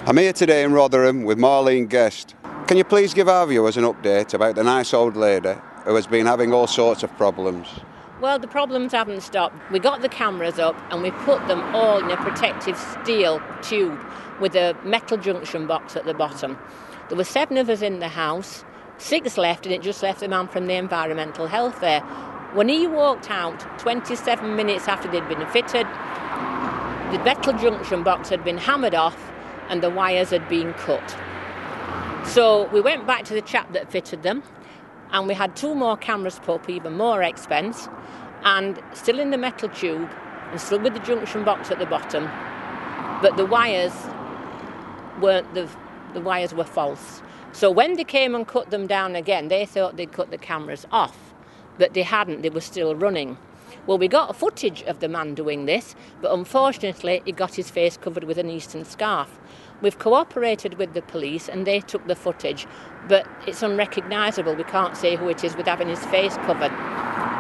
I'm here today in Rotherham with Marlene Guest. Can you please give our viewers an update about the nice old lady who has been having all sorts of problems? Well, the problems haven't stopped. We got the cameras up and we put them all in a protective steel tube with a metal junction box at the bottom. There were 7 of us in the house, 6 left, and it just left the man from the environmental health there. When he walked out 27 minutes after they'd been fitted, the metal junction box had been hammered off and the wires had been cut. So we went back to the chap that fitted them, and we had 2 more cameras put up, even more expense, and still in the metal tube and still with the junction box at the bottom, but the wires weren't, the wires were false. So when they came and cut them down again, they thought they'd cut the cameras off, but they hadn't, they were still running. Well, we got footage of the man doing this, but unfortunately he got his face covered with an Eastern scarf. We've cooperated with the police and they took the footage, but it's unrecognisable. We can't say who it is with having his face covered.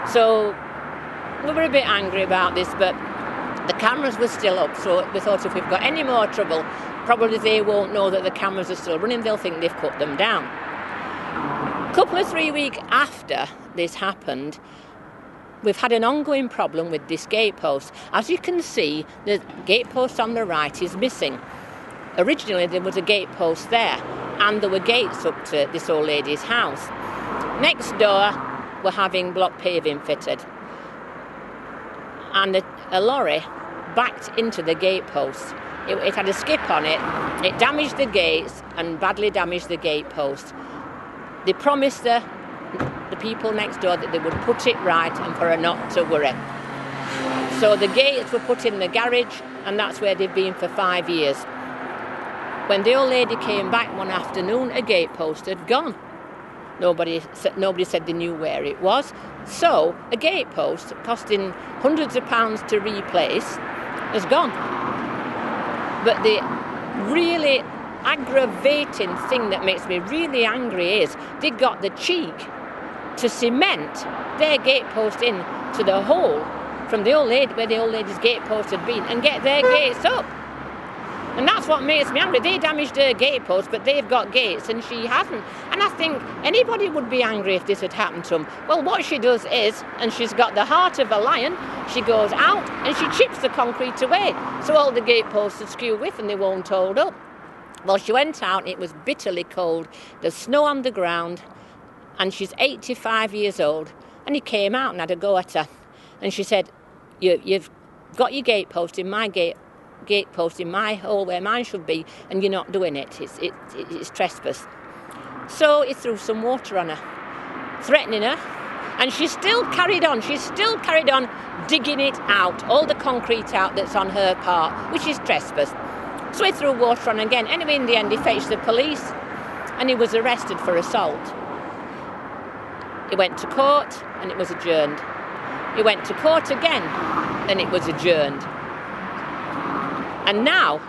So we were a bit angry about this, but the cameras were still up, so we thought if we've got any more trouble, probably they won't know that the cameras are still running, they'll think they've cut them down. A couple of 3 weeks after this happened, we've had an ongoing problem with this gate post. As you can see, the gate post on the right is missing. Originally there was a gate post there and there were gates up to this old lady's house. Next door we're having block paving fitted, and a lorry backed into the gate post. It had a skip on it, it damaged the gates and badly damaged the gate post. They promised the people next door that they would put it right and for her not to worry. So the gates were put in the garage and that's where they've been for 5 years. When the old lady came back one afternoon, a gate post had gone. Nobody said they knew where it was. So a gate post costing hundreds of pounds to replace has gone. But the really aggravating thing that makes me really angry is they got the cheek to cement their gate post in to the hole from the old lady, where the old lady's gate post had been, and get their gates up. And that's what makes me angry. They damaged her gate post, but they've got gates and she hasn't. And I think anybody would be angry if this had happened to them. Well, what she does is, and she's got the heart of a lion, she goes out and she chips the concrete away. So all the gate posts are skew with and they won't hold up. Well, she went out, it was bitterly cold, there's snow on the ground, and she's 85 years old. And he came out and had a go at her. And she said, you've got your gate post in my gate post in my hole where mine should be, and you're not doing it. It's trespass. So he threw some water on her, threatening her, and she still carried on. She's still carried on digging it out, all the concrete out that's on her part, which is trespass. So he threw water on again. Anyway, in the end, he fetched the police, and he was arrested for assault. He went to court, and it was adjourned. He went to court again, and it was adjourned. And now,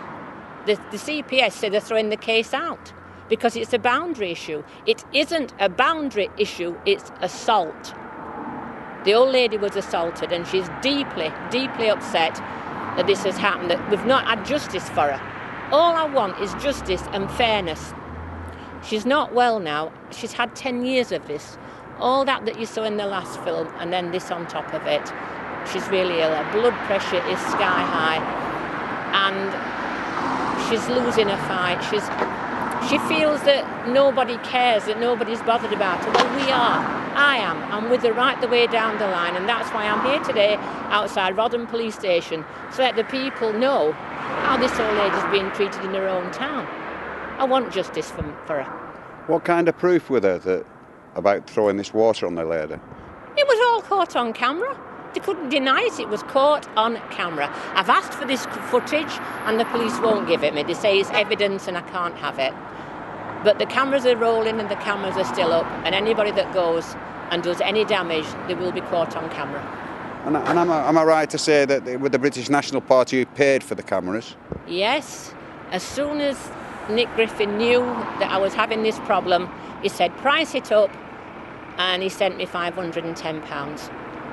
the CPS say they're throwing the case out because it's a boundary issue. It isn't a boundary issue, it's assault. The old lady was assaulted and she's deeply, deeply upset that this has happened, that we've not had justice for her. All I want is justice and fairness. She's not well now. She's had 10 years of this. All that you saw in the last film and then this on top of it. She's really ill. Her blood pressure is sky high. And she's losing a fight. She feels that nobody cares, that nobody's bothered about her. Well, we are. I am. I'm with her right the way down the line, and that's why I'm here today outside Rotherham Police Station, so that the people know how this old lady's being treated in her own town. I want justice for her. What kind of proof were there about throwing this water on the lady? It was all caught on camera. They couldn't deny it, it was caught on camera. I've asked for this footage and the police won't give it me. They say it's evidence and I can't have it. But the cameras are rolling and the cameras are still up, and anybody that goes and does any damage, they will be caught on camera. And am I right to say that with the British National Party who paid for the cameras? Yes. As soon as Nick Griffin knew that I was having this problem, he said price it up, and he sent me £510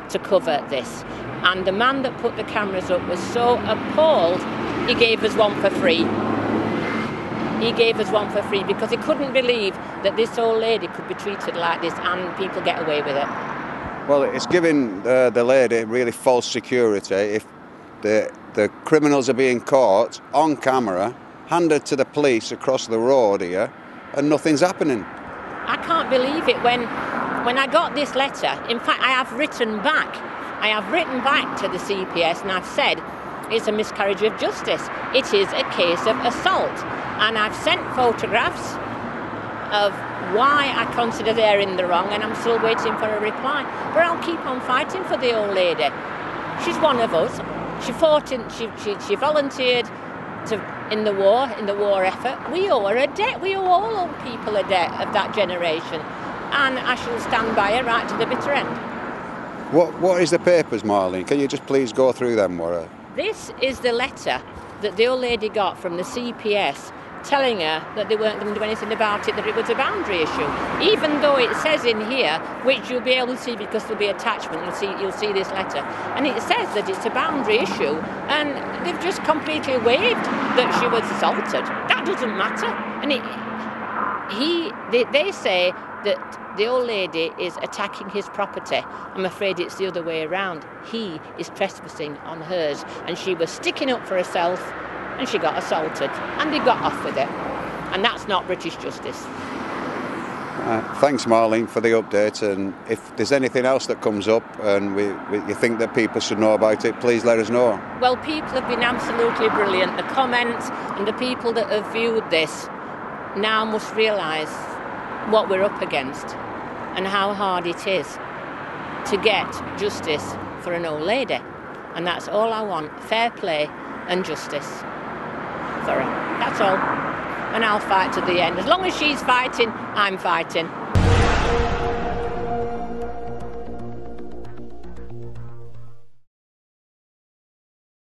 to cover this. And the man that put the cameras up was so appalled, he gave us one for free. he gave us one for free because he couldn't believe that this old lady could be treated like this and people get away with it. Well, it's giving the lady really false security if the criminals are being caught on camera, handed to the police across the road here, and nothing's happening. I can't believe it. When I got this letter, in fact, I have written back to the CPS and I've said it's a miscarriage of justice. It is a case of assault. And I've sent photographs of why I consider they're in the wrong, and I'm still waiting for a reply. But I'll keep on fighting for the old lady. She's one of us. She fought she volunteered in the war effort. We owe her a debt. We owe all old people a debt of that generation. And I shall stand by her right to the bitter end. What is the papers, Marlene? Can you just please go through them? This is the letter that the old lady got from the CPS telling her that they weren't going to do anything about it, that it was a boundary issue. Even though it says in here, which you'll be able to see because there'll be attachment, you'll see this letter, and it says that it's a boundary issue, and they've just completely waived that she was assaulted. That doesn't matter. And they say that the old lady is attacking his property. I'm afraid it's the other way around. He is trespassing on hers, and she was sticking up for herself, and she got assaulted, and they got off with it. And that's not British justice. Thanks, Marlene, for the update, and if there's anything else that comes up and you think that people should know about it, please let us know. Well, people have been absolutely brilliant. The comments and the people that have viewed this now must realise what we're up against and how hard it is to get justice for an old lady. And that's all I want, fair play and justice for her. That's all. And I'll fight to the end. As long as she's fighting, I'm fighting.